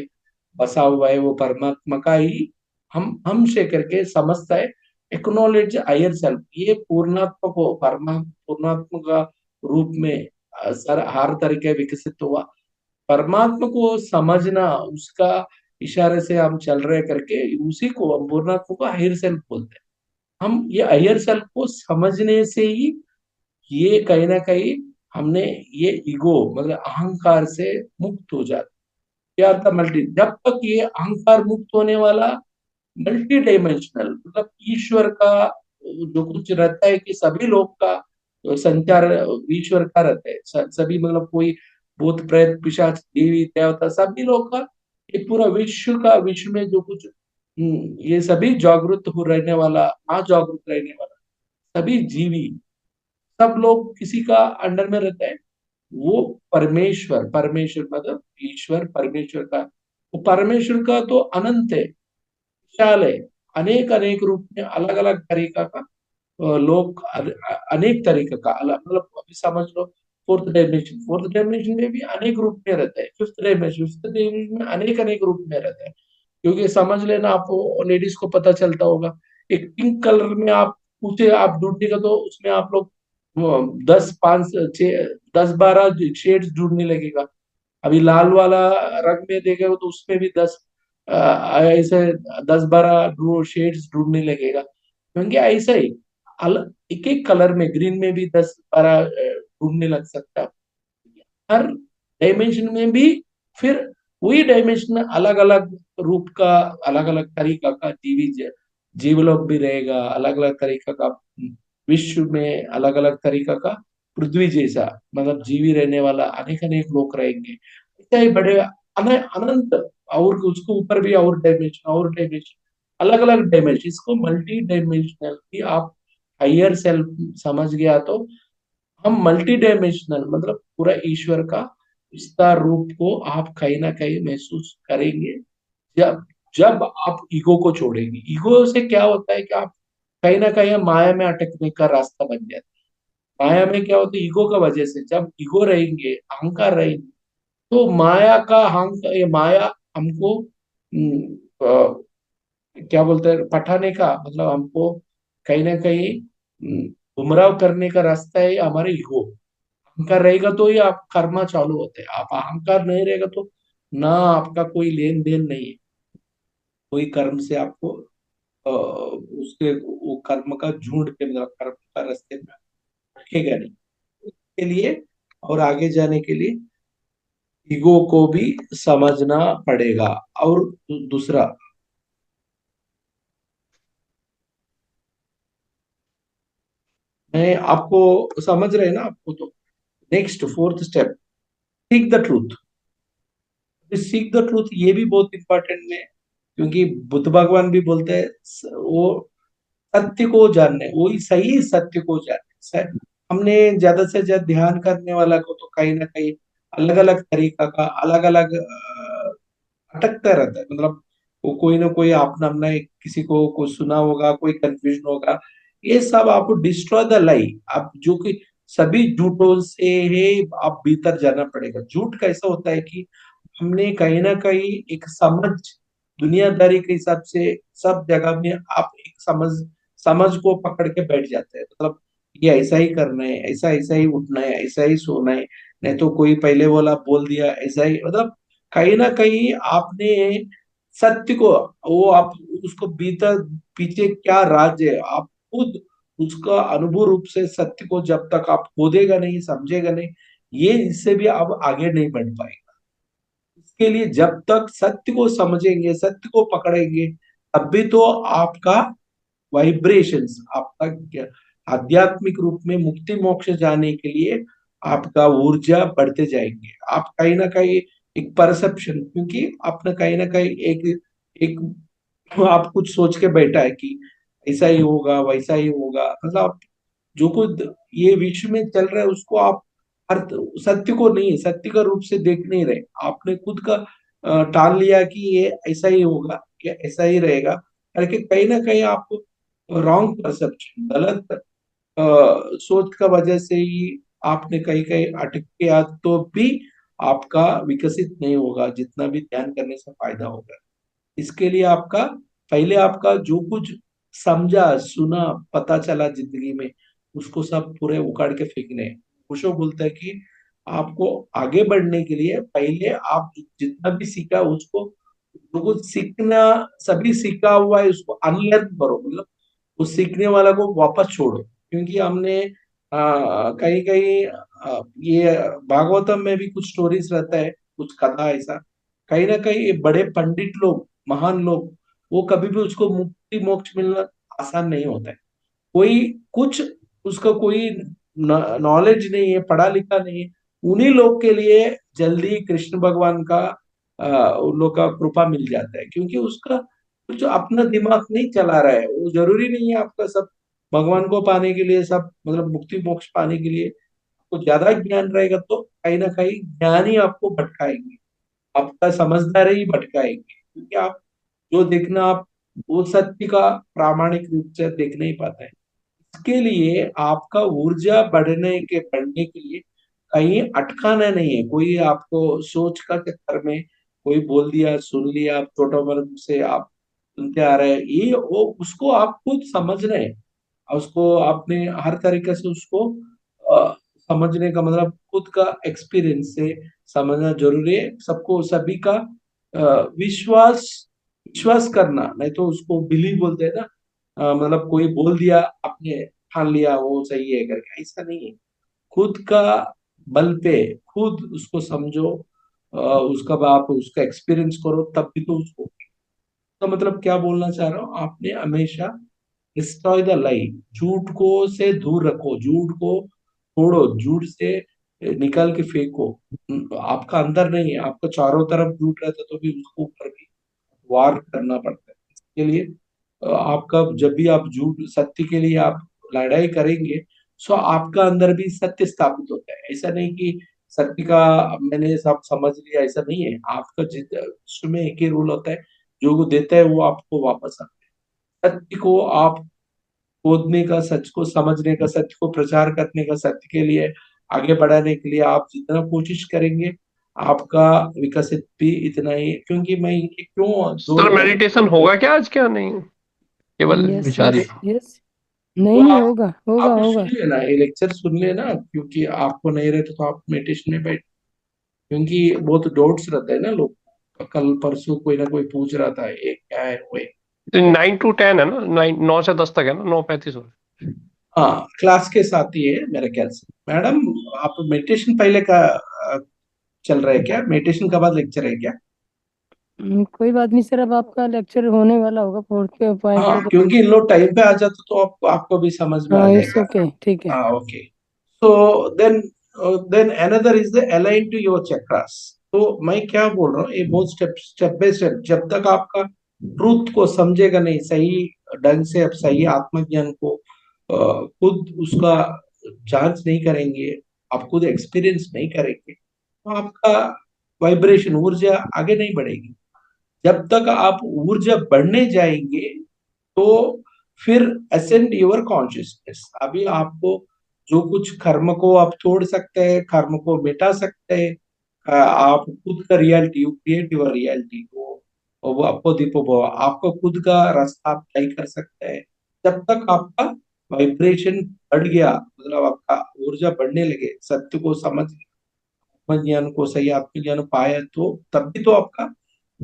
[SPEAKER 1] बसा हुआ है, वो परमात्मा का ही हम से करके समझता है। एक्नोलेज हायर सेल्फ, ये पूर्णात्मा को, पूर्णात्मा का रूप में सर हर तरीके विकसित हुआ। परमात्मा को समझना, उसका इशारे से हम चल रहे करके, उसी को हम पूर्णात्मा को हायर सेल्फ बोलते हैं। हम ये हायर सेल्फ को समझने से ही ये कहीं ना कहीं हमने ये ईगो मतलब अहंकार से मुक्त हो जाता। क्या था मल्टी, जब तक ये अहंकार मुक्त होने वाला, मल्टी डायमेंशनल मतलब ईश्वर का जो कुछ रहता है कि सभी लोग का संचार ईश्वर का रहता है। सभी मतलब कोई भूत प्रेत पिशाच देवी देवता सभी लोग का, ये पूरा विश्व का, विश्व में जो कुछ ये सभी जागृत हो रहने वाला, अजागृत रहने वाला सभी जीवी, सब लोग किसी का अंडर में रहता है। वो परमेश्वर, परमेश्वर मतलब ईश्वर परमेश्वर का, वो परमेश्वर का तो अनंत है, विशाल है। अनेक अनेक रूप में अलग अलग तरीका का लोग अनेक तरीके का अलग, मतलब अभी समझ लो फोर्थ डायमेंशन, फोर्थ डायमेंशन में भी अनेक रूप में रहता है। फिफ्थ डायमेंशन में अनेक अनेक रूप में रहता है। क्योंकि समझ लेना, आपको लेडीज को पता चलता होगा, एक पिंक कलर में आप पूछे आप ढूंढेगा तो उसमें आप लोग 10 5 6 10 12 शेड्स ढूंढने लगेगा। अभी लाल वाला रंग में देखेगा तो उसमें भी 10 ऐसे 10 12 शेड्स ढूंढने लगेगा। क्योंकि ऐसा ही एक एक कलर में, ग्रीन में भी 10 12 ढूंढने लग सकता है। हर डायमेंशन में भी फिर वही डायमेंशन में अलग अलग रूप का, अलग अलग तरीका का जीवलोक भी रहेगा, अलग अलग तरीका का विश्व में, अलग अलग तरीका का पृथ्वी जैसा मतलब जीवी रहने वाला अनेक अनेक लोग रहेंगे। इतना ही बड़े अनंत, और उसको ऊपर भी और डायमेंशन, और डायमेंशन, अलग अलग डायमेंशन, इसको मल्टी डायमेंशनल भी आप हायर सेल्फ समझ गया तो हम मल्टी डायमेंशनल मतलब पूरा ईश्वर का विस्तार रूप को आप कहीं ना कहीं महसूस करेंगे। जब जब आप ईगो को छोड़ेंगे, ईगो से क्या होता है कि आप कहीं ना कहीं माया में अटकने का रास्ता बन जाता है। माया में क्या होता है, ईगो का वजह से जब ईगो रहेंगे, अहंकार रहेंगे, तो माया का अहंकार, ये माया हमको क्या बोलते हैं, पठाने का मतलब हमको कहीं ना कहीं गुमराह करने का रास्ता है हमारे ईगो। अहंकार रहेगा तो ही आप कर्मा चालू होते हैं, आप अहंकार नहीं रहेगा तो ना आपका कोई लेन देन नहीं है, कोई कर्म से आपको उसके वो कर्म का झूठ के मतलब कर्म का रास्ते में रखेगा नहीं। के लिए और आगे जाने के लिए ईगो को भी समझना पड़ेगा। और दूसरा, मैं आपको समझ रहे हैं ना आपको, तो next fourth step, seek the truth. Seek the truth ये भी बहुत इंपॉर्टेंट है, क्योंकि बुद्ध भगवान भी बोलते हैं वो सत्य को जानने, वही सही सत्य को जानने हमने ज्यादा से ज्यादा ध्यान करने वाला को तो कहीं ना कहीं अलग अलग तरीका का, अलग अलग अटकता रहता है। मतलब वो कोई ना कोई अपना अपना किसी को कुछ सुना होगा, कोई कंफ्यूजन होगा। ये सब आपको डिस्ट्रॉय द लाई, आप जो कि सभी झूठों से है, आप भीतर जाना पड़ेगा। झूठ कैसा होता है कि हमने कहीं ना कहीं एक समझ, दुनियादारी के हिसाब से सब जगह में आप एक समझ, समझ को पकड़ के बैठ जाते हैं। मतलब ये ऐसा ही करना है, ऐसा ऐसा ही उठना है, ऐसा ही सोना है, नहीं तो कोई पहले बोला बोल दिया ऐसा ही, मतलब कहीं ना कहीं आपने सत्य को, वो आप उसको भीतर पीछे क्या राज है, आप खुद उसका अनुभव रूप से सत्य को जब तक आप खोदेगा नहीं, समझेगा नहीं, ये इससे भी आप आगे नहीं बढ़ पाएगा। इसके लिए जब तक सत्य को समझेंगे, सत्य को पकड़ेंगे, तब भी तो आपका वाइब्रेशंस, आपका आध्यात्मिक रूप में मुक्ति मोक्ष जाने के लिए आपका ऊर्जा बढ़ते जाएंगे। आप कहीं ना कहीं एक परसेप्शन, क्योंकि आपने कहीं ना कहीं एक एक आप कुछ सोच के बैठा है कि ऐसा ही होगा, वैसा ही होगा, मतलब आप जो कुछ ये विश्व में चल रहा है उसको आप हर सत्य को नहीं, सत्य का रूप से देख नहीं रहे। आपने खुद का टाल लिया कि ये ऐसा ही होगा, ये ऐसा ही रहेगा करके, कहीं ना कहीं आप रॉन्ग परसेप्शन, गलत सोच का वजह से ही आपने कहीं कहीं अटक गया, तो भी आपका विकसित नहीं होगा जितना भी ध्यान करने से फायदा होगा। इसके लिए आपका पहले आपका जो कुछ समझा सुना पता चला जिंदगी में, उसको सब पूरे उखाड़ के फेंकने। कुशो बोलता है कि आपको आगे बढ़ने के लिए पहले आप जितना भी सीखा उसको, जो कुछ सीखना सभी सीखा हुआ है उसको अनलर्न करो, मतलब उस सीखने वाला को वापस छोड़ो। क्योंकि हमने कहीं कहीं ये भागवतम में भी कुछ स्टोरीज रहता है, कुछ कथा ऐसा, कहीं ना कहीं ये बड़े पंडित लोग, महान लोग, वो कभी भी उसको मुक्ति मोक्ष मिलना आसान नहीं होता है। कोई कुछ उसका कोई नॉलेज नहीं है, पढ़ा लिखा नहीं है, उन्हीं लोग के लिए जल्दी कृष्ण भगवान का उन लोग का कृपा मिल जाता है। क्योंकि उसका कुछ अपना दिमाग नहीं चला रहा है, वो जरूरी नहीं है आपका सब भगवान को पाने के लिए, सब मतलब मुक्ति मोक्ष पाने के लिए आपको ज्यादा ज्ञान रहेगा तो कहीं ना कहीं ज्ञान ही आपको भटकाएंगे, आपका समझदार ही भटकाएंगे। क्योंकि आप जो देखना, आप वो सत्य का प्रामाणिक रूप से देख नहीं पाते हैं। इसके लिए आपका ऊर्जा बढ़ने के लिए कहीं अटकाना नहीं है। कोई आपको सोच का चक्कर में कोई बोल दिया, सुन लिया, आप छोटा वर्ग से आप सुनते आ रहे हैं, ये वो उसको आप खुद समझ रहे हैं, उसको आपने हर तरीके से उसको समझने का मतलब खुद का एक्सपीरियंस से समझना जरूरी है। सबको सभी का विश्वास विश्वास करना, नहीं तो उसको बिलीव बोलते हैं ना। मतलब कोई बोल दिया, आपने ठान लिया वो सही है करके, ऐसा नहीं है। खुद का बल पे खुद उसको समझो, उसका आप उसका एक्सपीरियंस करो, तब भी तो उसको तो मतलब क्या बोलना चाह रहा हूँ, आपने हमेशा डिस्ट्रॉय द लाई, झूठ को से दूर रखो, झूठ को छोड़ो, झूठ से निकाल के फेंको। आपका अंदर नहीं है, आपका चारों तरफ झूठ रहता तो भी उसको ऊपर भी वार करना पड़ता है। इसके लिए आपका जब भी आप झूठ सत्य के लिए आप लड़ाई करेंगे, सो आपका अंदर भी सत्य स्थापित होता है। ऐसा नहीं कि सत्य का मैंने सब समझ लिया, ऐसा नहीं है। आपका विश्व में एक ही रूल होता है, जो वो देता है वो आपको वापस आता है। सत्य को आप खोदने का, सच को समझने का, सत्य को प्रचार करने का, सत्य के लिए आगे बढ़ाने के लिए आप जितना कोशिश करेंगे, आपका विकसित भी इतना ही। क्योंकि मैं ये क्यों
[SPEAKER 3] सर
[SPEAKER 1] दो
[SPEAKER 3] मेडिटेशन होगा क्या आज, क्या नहीं, केवल
[SPEAKER 2] यस
[SPEAKER 3] विचार ही?
[SPEAKER 2] Yes yes. नहीं
[SPEAKER 1] तो
[SPEAKER 2] नहीं, होगा होगा
[SPEAKER 1] आप
[SPEAKER 2] होगा।
[SPEAKER 1] सुन लेना, ये लेक्चर सुन लेना, क्योंकि आपको नहीं रहते तो आप मेडिटेशन में बैठ, क्योंकि बहुत डाउट्स रहता है ना लोग। कल परसों कोई ना कोई पूछ रहा था ये क्या है वो है।
[SPEAKER 3] 9 to 10 है ना, 9 से 10 तक है ना, 9:35 हो
[SPEAKER 1] हाँ, क्लास के साथ ही है मेरे ख्याल से। मैडम, आप मेडिटेशन पहले का चल रहा है क्या? मेडिटेशन का बाद लेक्चर है क्या?
[SPEAKER 2] कोई बात नहीं सर, अब आपका लेक्चर होने वाला होगा फोर्थ के पॉइंट पे
[SPEAKER 1] हाँ,
[SPEAKER 2] तो।
[SPEAKER 1] क्योंकि इन लोग टाइम पे आ जाते तो आपको भी समझ में आ
[SPEAKER 2] हाँ इट्स
[SPEAKER 1] जाएगा।
[SPEAKER 2] ओके, ठीक है।
[SPEAKER 1] हाँ, okay. So then another is the align to your chakras. तो मैं क्या बोल रहा हूँ, ये बहुत स्टेप स्टेप बाय स्टेप, जब तक आपका ट्रूथ को समझेगा नहीं सही ढंग से, अब सही आत्मज्ञान को खुद उसका जांच नहीं करेंगे, आप खुद एक्सपीरियंस नहीं करेंगे, तो आपका वाइब्रेशन ऊर्जा आगे नहीं बढ़ेगी। जब तक आप ऊर्जा बढ़ने जाएंगे, तो फिर असेंड योर कॉन्शियसनेस। अभी आपको जो कुछ कर्म को आप तोड़ सकते हैं, कर्म को मिटा सकते हैं, आप खुद का रियलिटी क्रिएट योर रियलिटी को, वो आपको दीपो भव, आपका खुद का रास्ता आप तय कर सकते हैं। जब तक आपका वाइब्रेशन बढ़ गया, मतलब आपका ऊर्जा बढ़ने लगे, सत्य को समझ, आत्मज्ञान को, सही आत्मज्ञान पाया, तो तब भी तो आपका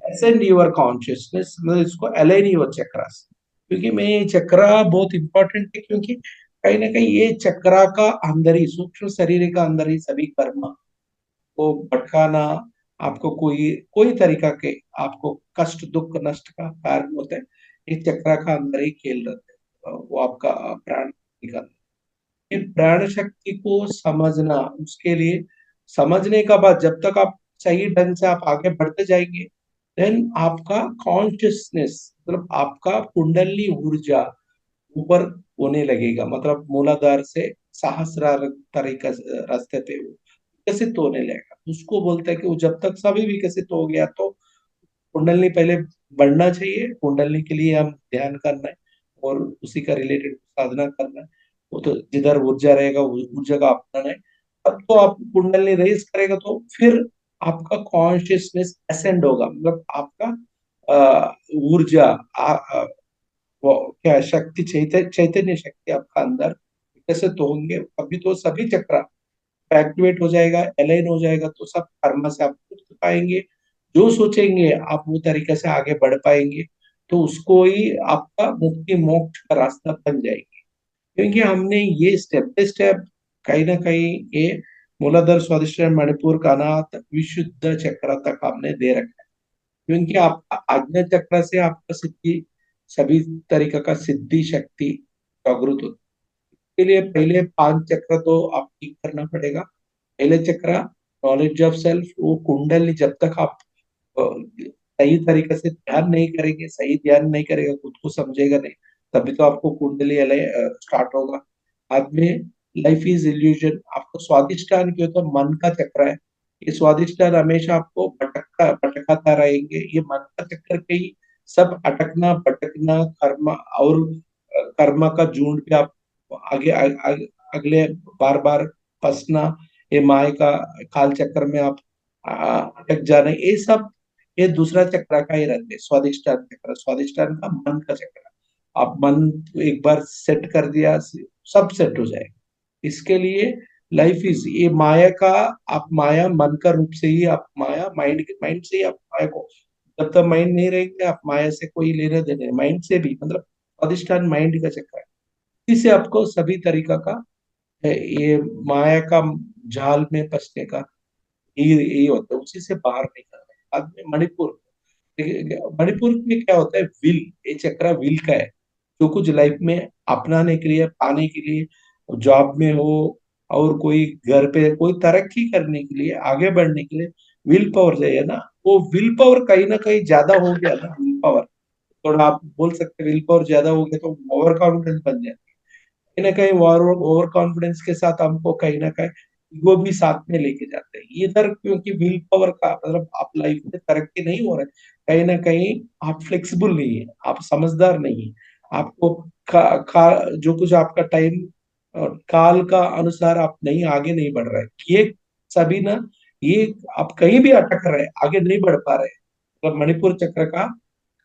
[SPEAKER 1] ascend your consciousness, मतलब इसको align your chakras। क्योंकि मैं ये चक्रा बहुत इंपॉर्टेंट है, क्योंकि कहीं ना कहीं ये चक्रा का अंदर ही, सूक्ष्म शरीर का अंदर ही सभी कर्म को भटकाना, आपको कोई कोई तरीका के आपको कष्ट दुख नष्ट का कारण होता है। ये चक्रा का अंदर ही खेल रहते हैं, वो आपका प्राण निकल, ये प्राण शक्ति को समझना, उसके लिए समझने का बाद जब तक आप सही ढंग से आप आगे बढ़ते जाएंगे, देन आपका कॉन्शियसनेस, मतलब आपका कुंडली ऊर्जा ऊपर होने लगेगा, मतलब मूलाधार से सहस्रार तरीका रास्ते पे वो विकसित होने लगेगा। उसको बोलते हैं कि वो जब तक सभी विकसित हो गया तो कुंडली पहले बढ़ना चाहिए। कुंडली के लिए हम ध्यान करना है और उसी का रिलेटेड साधना करना है। वो तो जिधर ऊर्जा रहेगा ऊर्जा का अपनाना है। अब तो आप कुंडली रेज करेगा तो फिर आपका कॉन्शियसनेस असेंड होगा, मतलब आपका ऊर्जा वो क्या शक्ति, चैतन्य शक्ति आपका अंदर विकसित तो होंगे, अभी तो सभी चक्र एक्टिवेट हो जाएगा, अलाइन हो जाएगा, तो सब कर्म से आप मुक्त पाएंगे। जो सोचेंगे आप वो तरीके से आगे बढ़ पाएंगे, तो उसको ही आपका मुक्ति मोक्ष का रास्ता बन जाएगी। क्योंकि हमने ये स्टेप बाय स्टेप कहीं ना कहीं ये मूलाधार स्वादिष्टान मणिपुर का अनाथ विशुद्ध चक्र तक हमने दे रखा है। क्योंकि आपका आज्ञा चक्र से आपका सिद्धि, सभी तरीके का सिद्धि शक्ति जागृत होती है। इसके लिए पहले 5 चक्र तो आप ठीक करना पड़ेगा। पहले चक्र नॉलेज ऑफ सेल्फ, वो कुंडली जब तक आप सही तरीके से ध्यान नहीं करेंगे, सही ध्यान नहीं करेगा, खुद को समझेगा नहीं, तभी तो आपको कुंडली स्टार्ट होगा। बाद में लाइफ इज इल्यूजन, आपको स्वादिष्टान क्यों, तो मन का चक्र है। ये स्वादिष्टान हमेशा आपको भटकाता रहेंगे, ये मन का चक्कर पे ही सब अटकना भटकना कर्म और कर्म का झुंड पे आप आगे अगले बार बार फंसना, ये माया का काल चक्कर में आप अटक जाना, ये सब ये दूसरा चक्र का ही रहते हैं। स्वादिष्टान चक्र, स्वादिष्टान का मन का चक्र, आप मन एक बार सेट कर दिया, सब सेट हो जाएगा। इसके लिए लाइफ इज ये माया का, आप माया मन का रूप से ही, आप माया माइंड माइंड से ही आप माया को, जब तक माइंड नहीं रहेंगे आप माया से कोई लेने देने, माइंड से भी, मतलब अधिष्ठान माइंड का चक्कर है। इसी आपको सभी तरीका का ये माया का जाल में फंसने का ये होता है, उसी से बाहर निकलना है। बाद में मणिपुर, देखिए, मणिपुर में क्या होता है, विल, ये चक्र विल का है। जो कुछ लाइफ में अपनाने के लिए, पाने के लिए, जॉब में हो और कोई घर पे कोई तरक्की करने के लिए, आगे बढ़ने के लिए विल पावर चाहिए ना। वो विल पावर कहीं ना कहीं ज्यादा हो गया ना, विल पावर थोड़ा आप बोल सकते विल पावर ज्यादा हो गया तो ओवर कॉन्फिडेंस बन जाए। कहीं ना कहीं ओवर कॉन्फिडेंस के साथ हमको कहीं ना कहीं ईगो भी साथ में लेके जाते हैं इधर, क्योंकि विल पावर का मतलब आप लाइफ में तरक्की नहीं हो रहे, कहीं ना कहीं आप फ्लेक्सिबल नहीं है, आप समझदार नहीं है। आपको जो कुछ आपका टाइम काल का अनुसार आप नहीं आगे नहीं बढ़ रहे, ये सभी ना, ये आप कहीं भी अटक रहे, आगे नहीं बढ़ पा रहे, मतलब मणिपुर चक्र का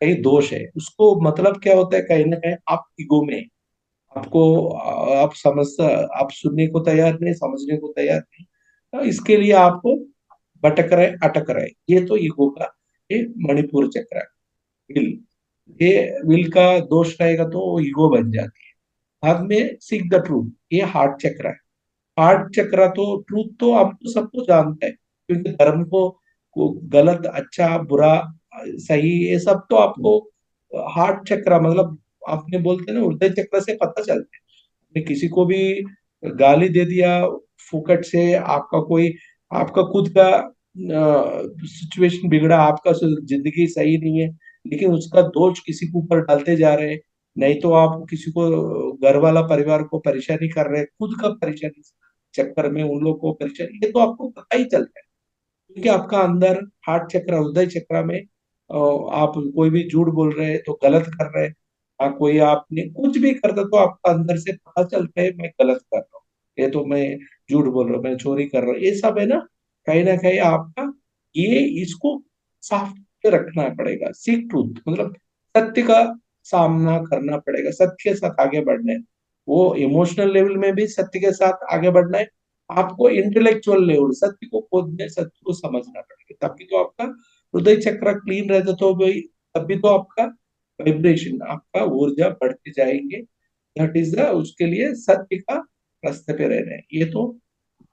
[SPEAKER 1] कहीं दोष है। उसको मतलब क्या होता है, कहीं ना कहीं आप ईगो में हैं। आपको आप सुनने को तैयार नहीं, समझने को तैयार नहीं, तो इसके लिए आपको भटक रहे अटक रहे, ये तो ईगो का ये मणिपुर चक्र है। विल, ये विल का दोष रहेगा तो ईगो बन जाती है। बाद में सीख द ट्रूथ, ये हार्ट चक्र है। हार्ट चक्र तो ट्रूथ तो आपको सबको जानता है, क्योंकि धर्म को गलत अच्छा बुरा सही ये सब तो आपको हार्ट चक्र, मतलब आपने बोलते हैं ना हृदय चक्र से पता चलता है। आपने किसी को भी गाली दे दिया फुकट से, आपका कोई आपका खुद का सिचुएशन बिगड़ा, आपका जिंदगी सही नहीं है, लेकिन उसका दोष किसी के ऊपर डालते जा रहे हैं। नहीं तो आप किसी को घर वाला परिवार को परेशानी कर रहे हैं, खुद का परेशानी चक्कर में उन लोग को परेशानी, ये तो आपको पता ही चलता है। क्योंकि आपका अंदर हार्ट चक्र हृदय चक्र में आप कोई भी झूठ बोल रहे हैं तो गलत कर रहे हैं, कोई आपने कुछ भी करता तो आपका अंदर से पता चलता है मैं गलत कर रहा हूँ, ये तो मैं झूठ बोल रहा हूँ, मैं चोरी कर रहा हूँ, ये सब है ना कहीं आपका ये इसको साफ के रखना पड़ेगा। सीक ट्रूथ मतलब सत्य का सामना करना पड़ेगा, सत्य के साथ आगे बढ़ना है। वो इमोशनल लेवल में भी सत्य के साथ आगे बढ़ना है, आपको इंटेलेक्चुअल लेवल सत्य को खोदने, सत्य को समझना पड़ेगा, तभी तो आपका हृदय चक्र क्लीन रहता, तो भाई तभी तो आपका वाइब्रेशन, आपका ऊर्जा बढ़ते जाएंगे। दैट इज द, उसके लिए सत्य का रास्ते पे रहना है। ये तो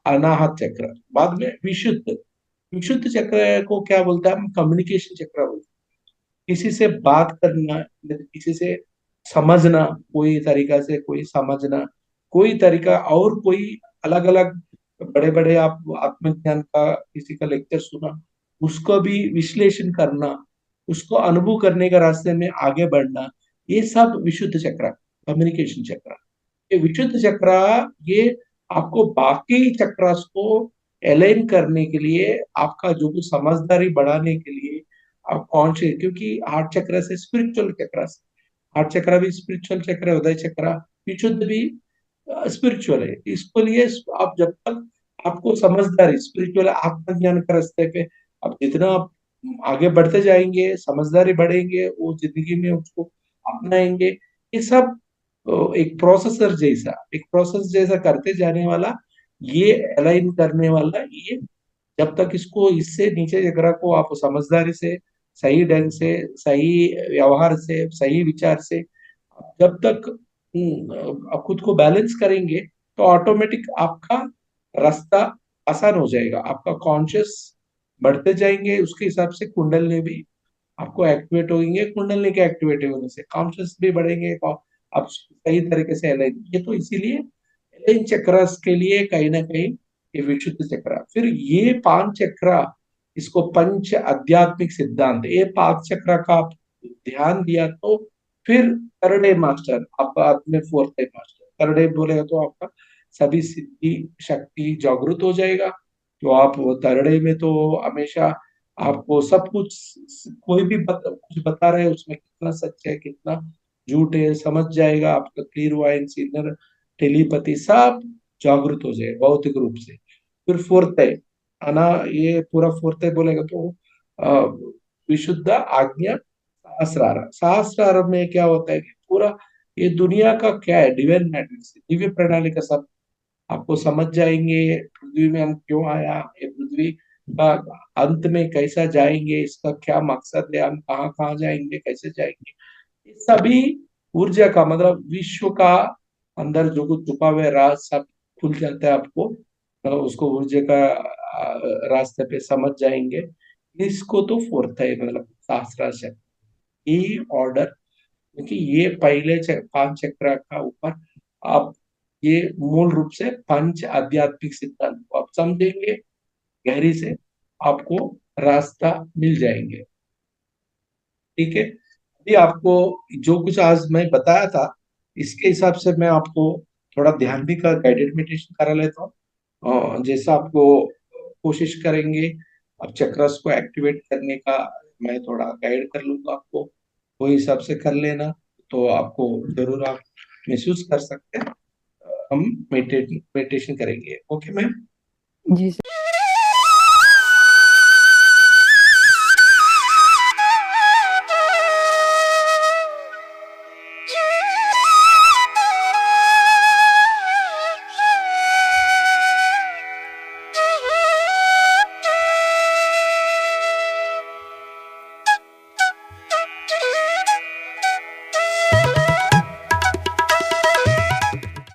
[SPEAKER 1] अनाहत चक्र। बाद में विशुद्ध, विशुद्ध चक्र को क्या बोलते हैं हम? कम्युनिकेशन चक्र बोलते हैं। किसी से बात करना, किसी से समझना, कोई तरीका से कोई समझना, कोई तरीका, और कोई अलग अलग बड़े बड़े आप आत्मज्ञान का किसी का लेक्चर सुना, उसको भी विश्लेषण करना, उसको अनुभव करने का रास्ते में आगे बढ़ना, ये सब विशुद्ध चक्र, कम्युनिकेशन चक्र। ये विशुद्ध चक्र, ये आपको बाकी चक्रास को अलाइन करने के लिए, आपका जो भी समझदारी बढ़ाने के लिए, आप कौन से, क्योंकि हार्ट चक्र से स्पिरिचुअल चक्र, हार्ट चक्र भी स्पिरिचुअल चक्र है, उदय चक्र विशुद्ध भी स्पिरिचुअल है। इसको लिए आप जब तक आपको समझदारी, स्पिरिचुअल आत्मज्ञान के रास्ते पे आप जितना आप आगे बढ़ते जाएंगे, समझदारी बढ़ेंगे, वो जिंदगी में उसको अपनाएंगे। ये सब एक प्रोसेसर जैसा, एक प्रोसेस जैसा करते जाने वाला, ये अलाइन करने वाला, ये जब तक इसको, इससे नीचे जगह को आप समझदारी से, सही ढंग से, सही व्यवहार से, सही विचार से जब तक आप खुद को बैलेंस करेंगे, तो ऑटोमेटिक आपका रास्ता आसान हो जाएगा। आपका कॉन्शियस बढ़ते जाएंगे, उसके हिसाब से कुंडलनी भी आपको एक्टिवेट होंगे। कुंडलनी के एक्टिवेट होने से कॉन्शियस भी बढ़ेंगे, आप सही तरीके से अलाइन। ये तो इसीलिए अलाइन चक्रस के लिए कहीं ना कहीं ये विशुद्ध चक्र। फिर ये पांच चक्र, इसको पंच आध्यात्मिक सिद्धांत, ये पांच चक्र का आप ध्यान दिया तो फिर थर्ड ए मास्टर, आप बाद में fourth A master. Third A बोलेगा तो आपका सभी सिद्धि शक्ति जागृत हो जाएगा। तो आप वो थर्ड ए में तो हमेशा आपको सब कुछ, कोई भी कुछ बता रहे हैं उसमें कितना सच है कितना झूठ है समझ जाएगा। आपका क्लियर वाइंस, इनर टेलीपैथी सब जागृत हो जाए भौतिक रूप से। फिर फोर्थ है आना, ये पूरा फोर्थ है बोलेगा तो विशुद्ध आज्ञा सहस्रार। सहस्रार में क्या होता है कि पूरा ये दुनिया का क्या है, डिवाइन मैट्रिक्स, दिव्य प्रणाली का सब आपको समझ जाएंगे। पृथ्वी में हम क्यों आया, ये पृथ्वी का अंत में कैसा जाएंगे, इसका क्या मकसद है, हम कहाँ कहाँ जाएंगे, कैसे जाएंगे, ये सभी ऊर्जा का मतलब विश्व का अंदर जो कुछ छुपा हुआ है राज सब खुल जाता है आपको। मतलब उसको ऊर्जा का रास्ते पे समझ जाएंगे। इसको तो फोर्थ है, मतलब शास्त्रार्थ ये ऑर्डर। क्योंकि ये पहले पांच चक्र का ऊपर आप ये मूल रूप से पंच आध्यात्मिक सिद्धांत को आप समझेंगे गहरी से, आपको रास्ता मिल जाएंगे। ठीक है, अभी आपको जो कुछ आज मैं बताया था, इसके हिसाब से मैं आपको थोड़ा ध्यान भी कर गाइडेड मेडिटेशन करा लेता हूँ। जैसा आपको कोशिश करेंगे अब चक्रस को एक्टिवेट करने का, मैं थोड़ा गाइड कर लूंगा आपको, वही हिसाब से कर लेना। तो आपको जरूर आप महसूस कर सकते हैं। हम मेडिटेशन करेंगे। Okay ma'am.
[SPEAKER 2] जी